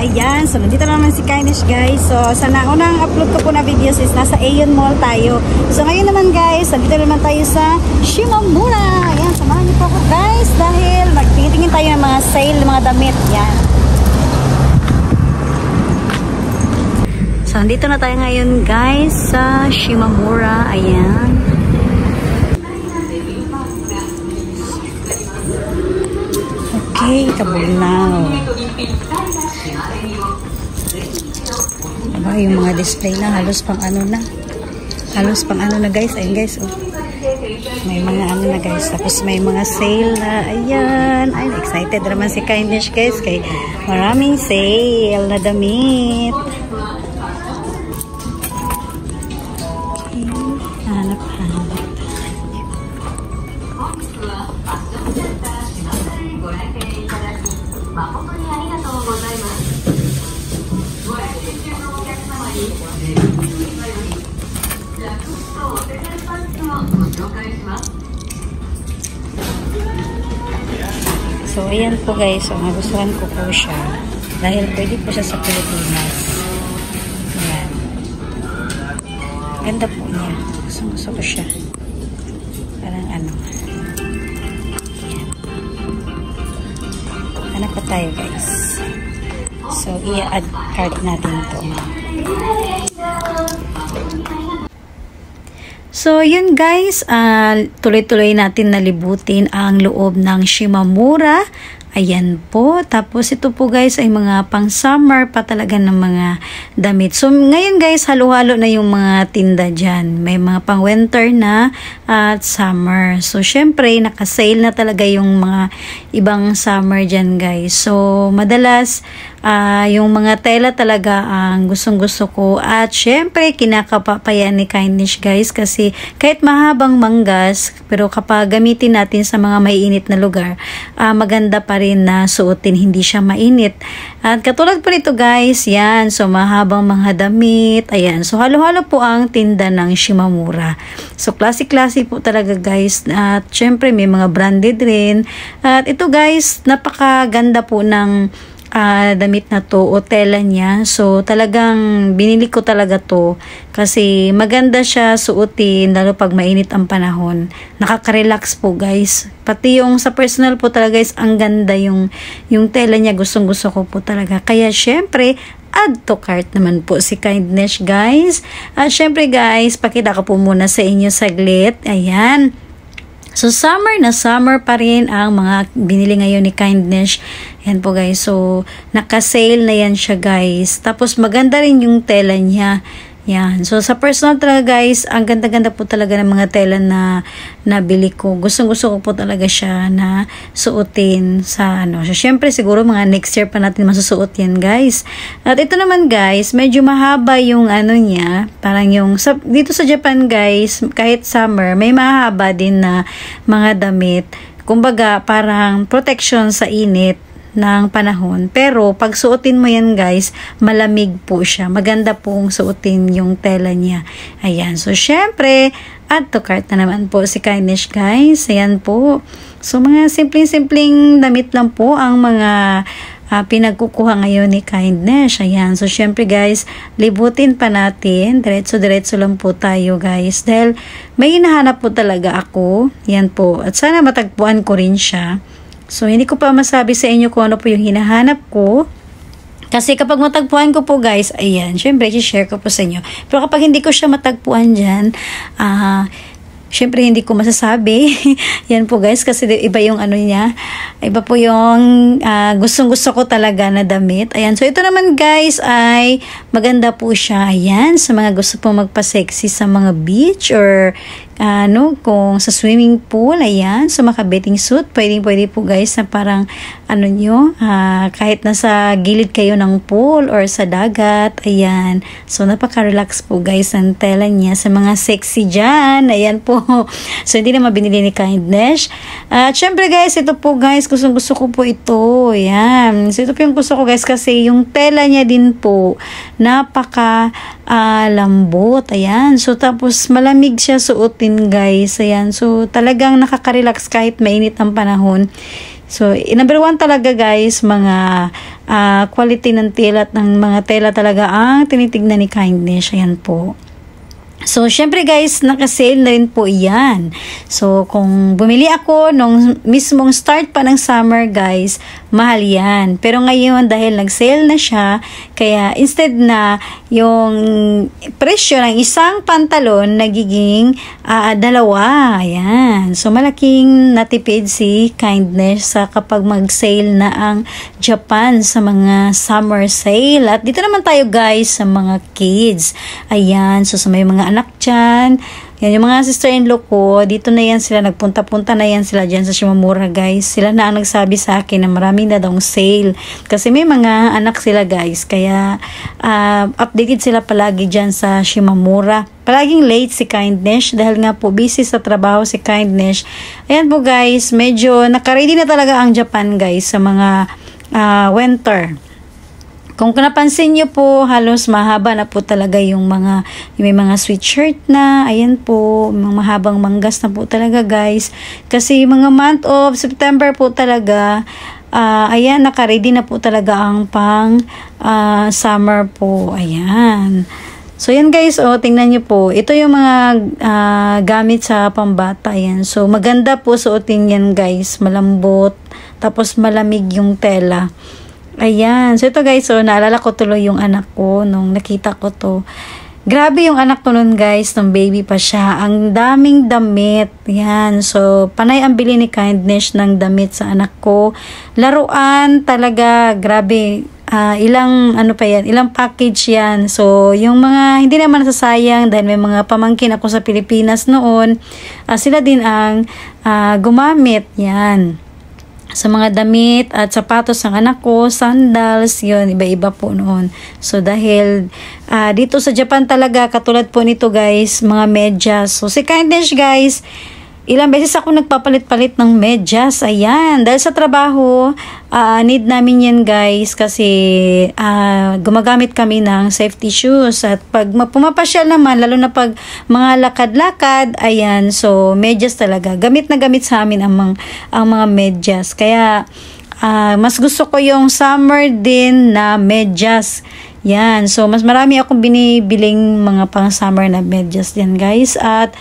Ayan, so nandito naman si Kindness guys. So sa naunang upload ko po na videos is nasa Aeon Mall tayo. So ngayon naman guys, nandito naman tayo sa Shimamura. Ayan, samahan niyo po ako guys dahil magtingin tayo ng mga sale, mga damit. Yan. So nandito na tayo ngayon guys sa Shimamura. Ayan. Okay, kabugnaw. Diba, yung mga display na halos pang ano na. Halos pang ano na guys. Ayun guys. Oh. May mga ano na guys. Tapos may mga sale na. Ayan. Ay, excited naman si Kindness guys. Kay maraming sale na damit. Okay. Hanap-hanap. So, ayan po guys. So, nagustuhan ko po siya. Dahil pwede po siya sa Pilipinas. Ayan. Ganda po niya. Gusto ko siya. Parang ano. Ayan. Hanap pa tayo guys. So, i-add cart natin to. So, yun guys, tuloy-tuloy natin nalibutin ang loob ng Shimamura. Ayan po. Tapos ito po guys ay mga pang summer pa talaga ng mga damit. So ngayon guys, halo-halo na yung mga tinda dyan. May mga pang winter na at summer. So syempre, naka-sale na talaga yung mga ibang summer dyan guys. So madalas, yung mga tela talaga ang gustong-gusto ko. At syempre, kinakapapayan ni Kindness guys kasi kahit mahabang manggas, pero kapag gamitin natin sa mga maiinit na lugar, maganda pa rin na suotin, hindi siya mainit. At katulad po nito guys, yan, so mahabang mga damit, ayan, so halo-halo po ang tinda ng Shimamura. So classic-classic po talaga guys, at syempre may mga branded rin. At ito guys, napakaganda po ng damit na to o tela niya. So talagang binili ko talaga to kasi maganda siya suotin lalo pag mainit ang panahon. Nakaka-relax po guys. Pati yung sa personal po talaga guys, ang ganda yung tela niya, gustong-gusto ko po talaga. Kaya syempre add to cart naman po si Kindness guys. At syempre guys, pakita ko po muna sa inyo saglit. Ayan. So, summer na summer pa rin ang mga binili ngayon ni Kindness. Yan po guys. So, naka-sale na yan siya guys. Tapos, maganda rin yung tela niya. Yan. So, sa personal talaga guys, ang ganda-ganda po talaga ng mga tela na nabili ko. Gustong-gusto ko po talaga siya na suotin sa ano. So, syempre siguro mga next year pa natin masusuot yan guys. At ito naman guys, medyo mahaba yung ano niya. Parang yung, dito sa Japan guys, kahit summer, may mahaba din na mga damit. Kumbaga, parang protection sa init ng panahon. Pero, pag suotin mo yan guys, malamig po siya. Maganda pong suotin yung tela niya. Ayan. So, syempre, add to cart na naman po si Kindness guys. Ayan po. So, mga simpleng-simpleng damit lang po ang mga pinagkukuha ngayon ni Kindness. Ayan. So, syempre guys, libutin pa natin. Diretso-diretso lang po tayo guys. Dahil may hinahanap po talaga ako. Yan po. At sana matagpuan ko rin siya. So, hindi ko pa masabi sa inyo kung ano po yung hinahanap ko. Kasi kapag matagpuan ko po guys, ayan, syempre, i-share ko po sa inyo. Pero kapag hindi ko siya matagpuan dyan, syempre, hindi ko masasabi. Yan po guys, kasi iba yung ano niya. Iba po yung gustong-gusto ko talaga na damit. Ayan, so ito naman guys ay maganda po siya. Ayan, sa mga gusto po magpa-sexy sa mga beach or kung sa swimming pool, ayan, so maka-bathing suit, pwede po guys na parang kahit nasa gilid kayo ng pool or sa dagat, ayan, so napaka-relax po guys ang tela niya sa mga sexy dyan, ayan po. So hindi na mabinili ni Kindness. At syempre guys, ito po guys, gusto ko po ito, ayan, so ito po yung gusto ko guys kasi yung tela niya din po napaka lambot, ayan, so tapos malamig siya suotin guys, ayan, so talagang nakaka-relax kahit mainit ang panahon. So, number 1 talaga guys, mga quality ng tela at ng mga tela talaga ang tinitignan ni Kindness. Ayan po. So, syempre guys, naka-sale na rin po yan. So, kung bumili ako nung mismong start pa ng summer guys, mahal yan. Pero ngayon, dahil nag-sale na siya, kaya instead na yung presyo ng isang pantalon, nagiging 2. Ayan. So, malaking natipid si Kindness sa kapag mag-sale na ang Japan sa mga summer sale. At dito naman tayo guys sa mga kids. Ayan. So, sa may mga anak dyan. Yan, yung mga sister-in-law ko, dito na yan sila, nagpunta-punta na yan sila dyan sa Shimamura guys. Sila na ang nagsabi sa akin na marami na daw sale. Kasi may mga anak sila guys, kaya updated sila palagi dyan sa Shimamura. Palaging late si Kindness dahil nga po busy sa trabaho si Kindness. Ayan po guys, medyo nakaready na talaga ang Japan guys sa mga winter. Kung napansin nyo po, halos mahaba na po talaga yung may mga sweatshirt na, ayan po, mga mahabang manggas na po talaga guys. Kasi mga month of September po talaga, ayan, naka-ready na po talaga ang pang summer po, ayan. So, yan guys, tingnan nyo po. Ito yung mga gamit sa pambata, ayan. So, maganda po suotin yan guys, malambot, tapos malamig yung tela. Ayan. So, ito guys, naalala ko tuloy yung anak ko nung nakita ko to. Grabe yung anak ko nun guys, nung baby pa siya. Ang daming damit. Yan. So, panay ang bili ni Kindness ng damit sa anak ko. Laruan talaga. Grabe. Ilang package yan. So, yung mga, hindi naman nasasayang dahil may mga pamangkin ako sa Pilipinas noon. Sila din ang gumamit. Yan. Sa mga damit at sapatos ng anak ko, sandals, yun, iba-iba po noon. So, dahil dito sa Japan talaga, katulad po nito guys, mga medyas. So, si Kindness guys, ilang beses ako nagpapalit-palit ng medyas. Ayan, dahil sa trabaho, need namin yan guys kasi gumagamit kami ng safety shoes. At pag pumapasyal naman, lalo na pag mga lakad-lakad, ayan, so medyas talaga. Gamit na gamit sa amin ang mga medyas. Kaya, mas gusto ko yung summer din na medyas. Yan, so mas marami akong binibiling mga pang-summer na medyas yan guys. At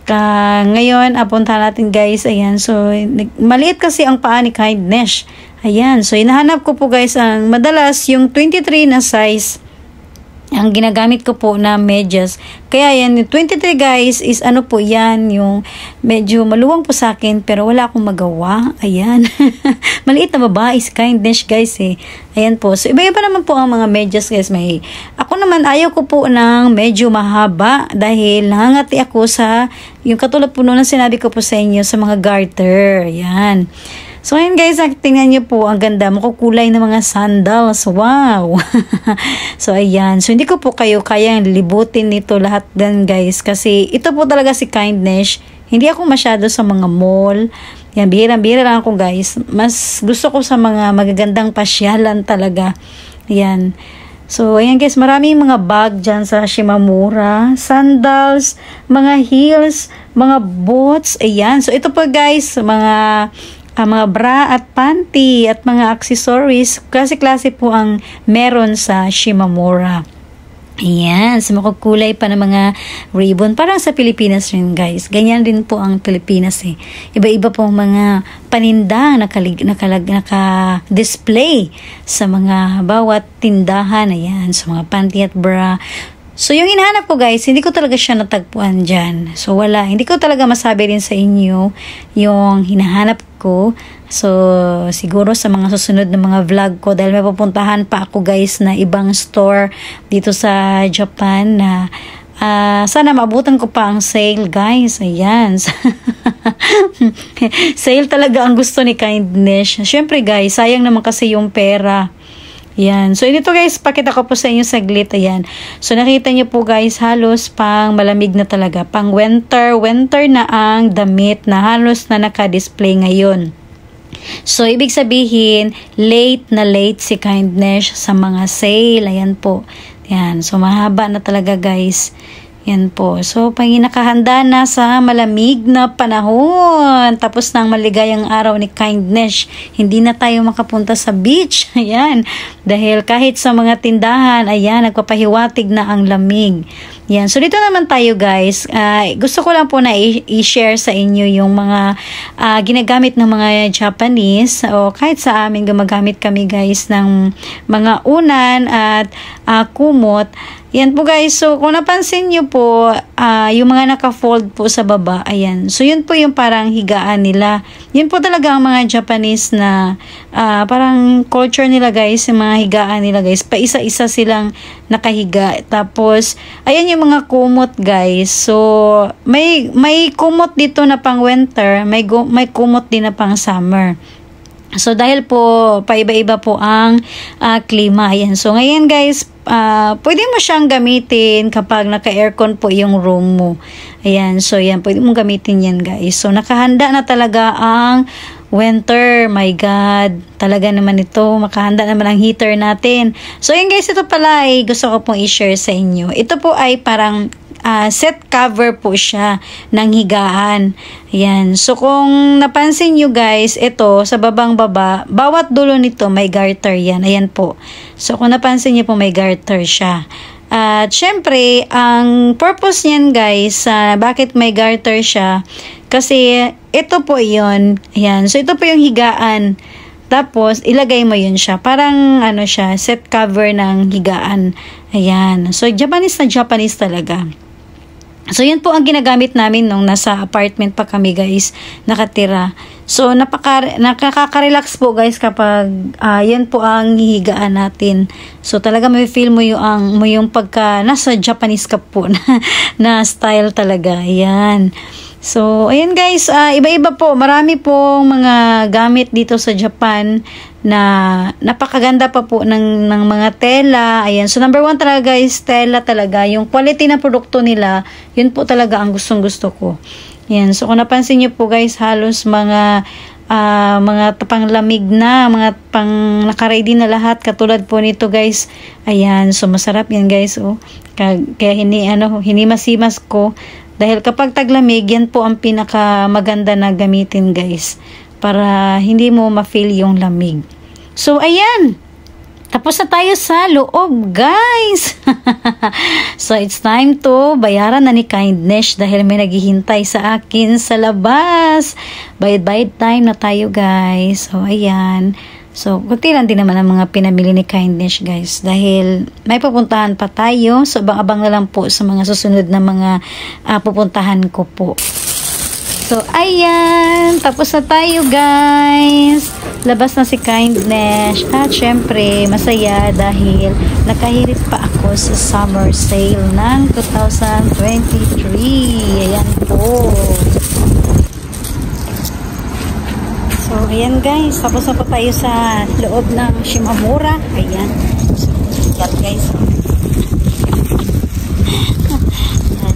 ngayon, punta natin guys, ayan, so maliit kasi ang paa ni Kindness, ayan, so hinahanap ko po guys ang madalas yung 23 na size ang ginagamit ko po na medyas. Kaya yan, 23 guys is ano po yan, yung medyo maluwang po sa akin pero wala akong magawa. Ayan. Maliit na babae is Kindness guys eh. Ayan po. So iba-iba naman po ang mga medyas guys. Ako naman ayaw ko po ng medyo mahaba dahil nangangati ako sa yung katulad po noon na sinabi ko po sa inyo sa mga garter. Ayan. So, ayan guys, tingnan nyo po, ang ganda, makukulay na mga sandals. Wow! So, ayan. So, hindi ko po kayo kayang libutin nito lahat din guys. Kasi, ito po talaga si Kindness. Hindi ako masyado sa mga mall. Yan, bihirang-bihira lang ako guys. Mas gusto ko sa mga magagandang pasyalan talaga. Ayan. So, ayan guys, maraming mga bag dyan sa Shimamura. Sandals, mga heels, mga boots. Ayan. So, ito po guys, mga bra at panty at mga accessories. Klase-klase po ang meron sa Shimamura. Ayan, so makukulay pa ng mga ribbon. Parang sa Pilipinas rin guys. Ganyan rin po ang Pilipinas eh. Iba-iba po mga panindang naka-display sa mga bawat tindahan. Ayan, so mga panty at bra. So, yung hinahanap ko guys, hindi ko talaga siya natagpuan dyan. So, wala. Hindi ko talaga masabi rin sa inyo yung hinahanap ko. So, siguro sa mga susunod na mga vlog ko, dahil may pupuntahan pa ako guys na ibang store dito sa Japan na sana maabutan ko pa ang sale guys. Ayan. Sale talaga ang gusto ni Kindness. Syempre guys, sayang naman kasi yung pera. Yan. So, ito guys, pakita ko po sa inyo saglit. Ayan. So, nakita nyo po guys, halos pang malamig na talaga. Pang winter na ang damit na halos na naka-display ngayon. So, ibig sabihin, late si Kindness sa mga sale. Ayan po. Yan. So, mahaba na talaga guys. Yan po. So, pag nakahanda na sa malamig na panahon, tapos ng maligayang araw ni Kindness, hindi na tayo makapunta sa beach. Ayan. Dahil kahit sa mga tindahan, ayan, nagpapahiwatig na ang lamig. Yan. So, dito naman tayo guys. Gusto ko lang po na i-share sa inyo yung mga ginagamit ng mga Japanese o kahit sa amin gumagamit kami guys ng mga unan at kumot. Yan po guys. So, kung napansin nyo po, yung mga naka-fold po sa baba, ayan. So, yun po yung parang higaan nila. Yun po talaga ang mga Japanese na parang culture nila guys, yung mga higaan nila guys. Paisa-isa silang nakahiga. Tapos, ayan yung mga kumot guys. So, may kumot dito na pang winter, may kumot din na pang summer. So, dahil po, paiba-iba po ang klima. Ayan. So, ngayon guys, pwede mo siyang gamitin kapag naka-aircon po yung room mo. Ayan. So, yan. Pwede mong gamitin yan guys. So, nakahanda na talaga ang winter. My God. Talaga naman ito. Makahanda naman ang heater natin. So, yan guys. Ito pala ay gusto ko pong i-share sa inyo. Ito po ay parang set cover po siya ng higaan. Ayan. So, kung napansin nyo guys, ito, sa babang-baba, bawat dulo nito may garter yan. Ayan po. So, kung napansin nyo po, may garter siya. At, syempre, ang purpose niyan guys, bakit may garter siya? Kasi, ito po yun. Ayan. So, ito po yung higaan. Tapos, ilagay mo yun siya. Parang, ano siya, set cover ng higaan. Ayan. So, Japanese na Japanese talaga. So, yan po ang ginagamit namin nung nasa apartment pa kami guys, nakatira. So, nakaka-relax po guys kapag yan po ang hihigaan natin. So, talaga may feel mo yung pagka nasa Japanese ka po na style talaga. Ayan. So, ayan guys, iba-iba po. Marami pong mga gamit dito sa Japan na napakaganda pa po ng mga tela. Ayan. So, number 1 talaga guys, tela talaga. Yung quality ng produkto nila, yun po talaga ang gustong-gusto ko. Ayan. So, kung napansin nyo po guys, halos mga panglamig na, mga pang naka-ready na lahat. Katulad po nito guys. Ayan. So, masarap yan guys. Oh. Kaya hinimasimas ko. Dahil kapag taglamig, yan po ang pinakamaganda na gamitin guys. Para hindi mo ma-feel yung lamig. So, ayan. Tapos na tayo sa loob guys. So, it's time to bayaran na ni Kindness dahil may naghihintay sa akin sa labas. Bayad time na tayo guys. So, ayan. So, kunti lang din naman ang mga pinamili ni Kindness guys. Dahil may pupuntahan pa tayo. So, abang-abang na lang po sa mga susunod na mga pupuntahan ko po. So, ayan. Tapos na tayo guys. Labas na si Kindness. At syempre, masaya dahil nakahirit pa ako sa summer sale ng 2023. Ayan po. So, ayan guys. Tapos na po tayo sa loob ng Shimamura. Ayan. Yan guys.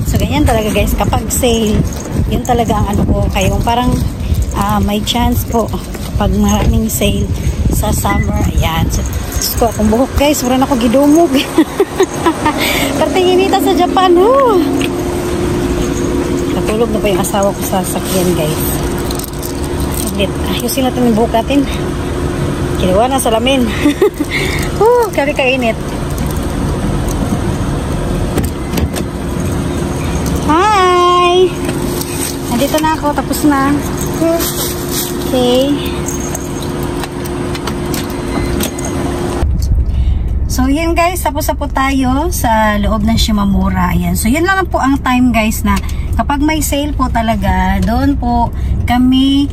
So, ganyan talaga guys. Kapag sale, yun talaga ang ano ko. Kaya kung parang may chance po kapag maraming sale sa summer. Ayan. So, kung buhok guys, wala na ako gidumog. Karting inita sa Japan. Natulog na pa yung asawa ko sa sakyan guys. Ayusin natin yung buhok natin. Kinuha na salamin. Kari kainit. Hi! Nandito na ako. Tapos na. Okay. So, yan guys. Tapos na po tayo sa loob ng Shimamura. Ayan. So, yan lang po ang time guys na kapag may sale po talaga, doon po kami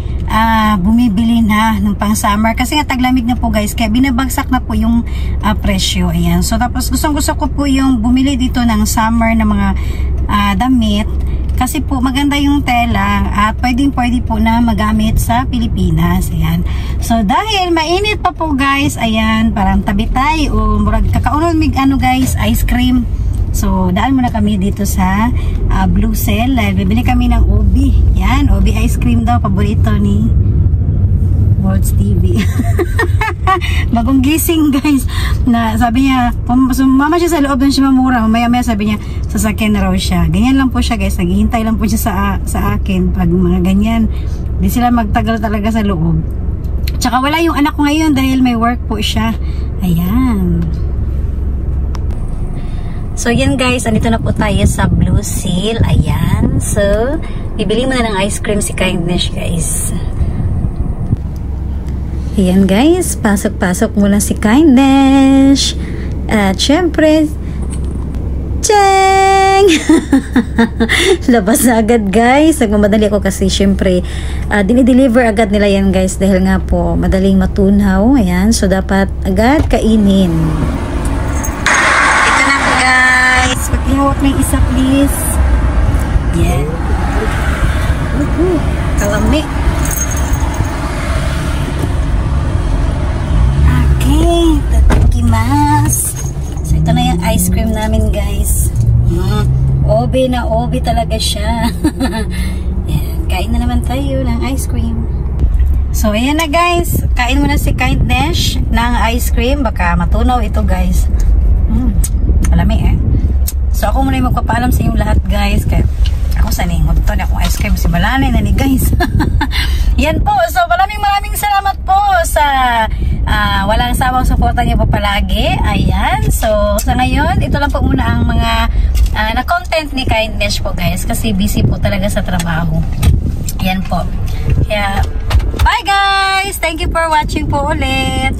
bumibili na ng pang summer kasi nga taglamig na po guys, kaya binabagsak na po yung presyo. Ayan. So tapos gusto ko po yung bumili dito ng summer na mga damit kasi po maganda yung tela at pwede po na magamit sa Pilipinas. Ayan. So dahil mainit pa po guys, ayan, parang tabitay o murag kakaunon mig ano guys, ice cream. So, daan muna kami dito sa Blue Cell. Bibili kami ng Obi. Yan, Obi ice cream daw. Paborito ni World's TV. Bagong gising guys. Na sabi niya, mama siya sa loob ng Shimamura. Mamaya-maya sabi niya, sasakyan na raw siya. Ganyan lang po siya guys. Naghihintay lang po siya sa akin. Pag mga ganyan, di sila magtagal talaga sa loob. Tsaka wala yung anak ko ngayon dahil may work po siya. Ayan. So, yan guys, andito na po tayo sa Blue Seal. Ayan. So, bibili mo na ng ice cream si Kindness, guys. Ayan guys, pasok-pasok muna si Kindness. At syempre, Cheng! Labas na agad guys. Nagmamadali ako kasi syempre, dinideliver agad nila yan guys dahil nga po, madaling matunaw. Ayan, so dapat agad kainin. Pakihawak na yung isa, please. Yeah. Kalami. Okay. Tatakimasu. So, ito na yung ice cream namin, guys. Obe na obe talaga siya. Yan. Kain na naman tayo ng ice cream. So, ayan na, guys. Kain mo na si Kindness ng ice cream. Baka matunaw ito, guys. Kalami, eh. So, ako muna yung magpapaalam sa inyong lahat, guys. Kaya, ako saning, magto na akong ice cream. Si Malanay na ni, guys. Yan po. So, maraming salamat po sa walang sawang suporta niyo po palagi. Ayan. So, sa ngayon, ito lang po muna ang mga na-content ni Kindness po, guys. Kasi busy po talaga sa trabaho. Yan po. Kaya, bye, guys! Thank you for watching po ulit.